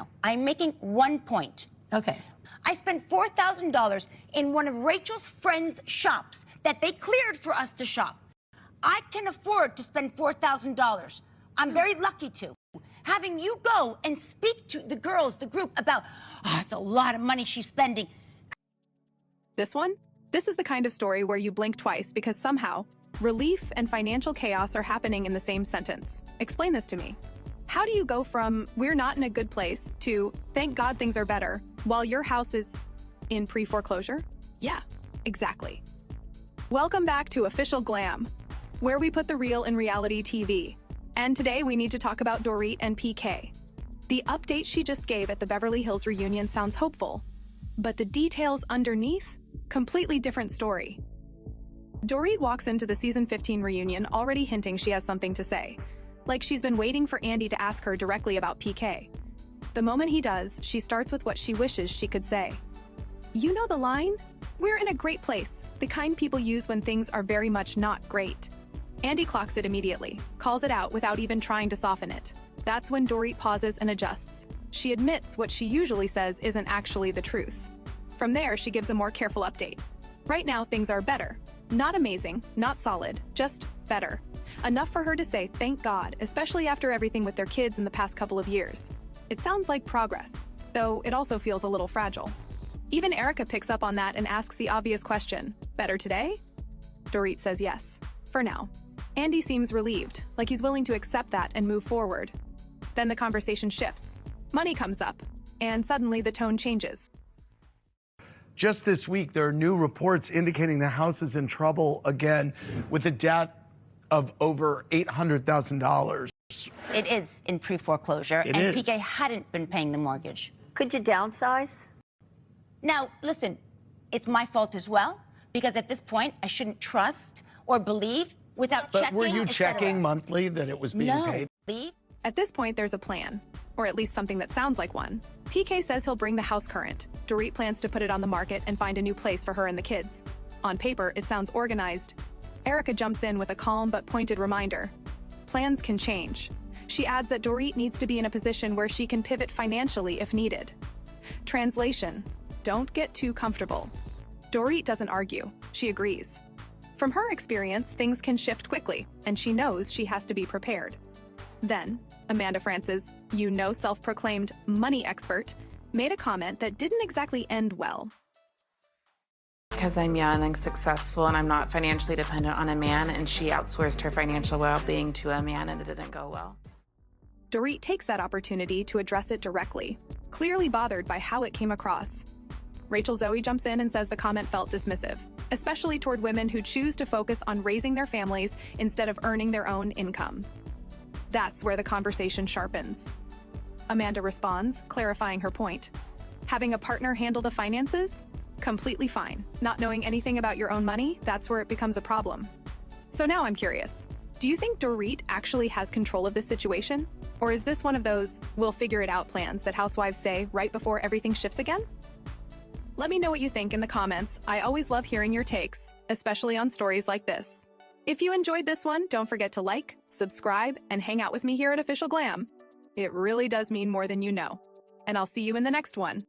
now. I'm making 1 point. Okay. I spent $4,000 in one of Rachel's friends' shops that they cleared for us to shop. I can afford to spend $4,000. I'm very lucky to. Having you go and speak to the girls, the group, about, oh, it's a lot of money she's spending. This one? This is the kind of story where you blink twice because somehow relief and financial chaos are happening in the same sentence. Explain this to me. How do you go from we're not in a good place to thank God things are better while your house is in pre-foreclosure? Yeah, exactly. Welcome back to OfficialGlamm, where we put the real in reality TV. And today we need to talk about Dorit and PK. The update she just gave at the Beverly Hills reunion sounds hopeful, but the details underneath? Completely different story. Dorit walks into the season 15 reunion already hinting she has something to say, like she's been waiting for Andy to ask her directly about PK. The moment he does, she starts with what she wishes she could say. You know the line? We're in a great place, the kind people use when things are very much not great. Andy clocks it immediately, calls it out without even trying to soften it. That's when Dorit pauses and adjusts. She admits what she usually says isn't actually the truth. From there, she gives a more careful update. Right now, things are better. Not amazing, not solid, just better. Enough for her to say thank God, especially after everything with their kids in the past couple of years. It sounds like progress, though it also feels a little fragile. Even Erica picks up on that and asks the obvious question, better today? Dorit says yes, for now. Andy seems relieved, like he's willing to accept that and move forward. Then the conversation shifts. Money comes up, and suddenly the tone changes. Just this week, there are new reports indicating the house is in trouble again with a debt of over $800,000. It is in pre-foreclosure, and is. PK hadn't been paying the mortgage. Could you downsize? Now, listen, it's my fault as well, because at this point, I shouldn't trust or believe without But checking. were you et checking cetera. monthly that it was being paid? No. At this point, there's a plan, or at least something that sounds like one. PK says he'll bring the house current. Dorit plans to put it on the market and find a new place for her and the kids. On paper, it sounds organized. Erica jumps in with a calm but pointed reminder. Plans can change. She adds that Dorit needs to be in a position where she can pivot financially if needed. Translation: don't get too comfortable. Dorit doesn't argue. She agrees. From her experience, things can shift quickly, and she knows she has to be prepared. Then, Amanda France's, self-proclaimed money expert, made a comment that didn't exactly end well. Because I'm young and successful and I'm not financially dependent on a man, and she outsourced her financial well-being to a man and it didn't go well. Dorit takes that opportunity to address it directly, clearly bothered by how it came across. Rachel Zoe jumps in and says the comment felt dismissive, especially toward women who choose to focus on raising their families instead of earning their own income. That's where the conversation sharpens. Amanda responds, clarifying her point. Having a partner handle the finances? Completely fine. Not knowing anything about your own money, that's where it becomes a problem. So now I'm curious. Do you think Dorit actually has control of this situation? Or is this one of those we'll figure it out plans that housewives say right before everything shifts again? Let me know what you think in the comments. I always love hearing your takes, especially on stories like this. If you enjoyed this one, don't forget to like, subscribe, and hang out with me here at OfficialGlamm. It really does mean more than you know. And I'll see you in the next one.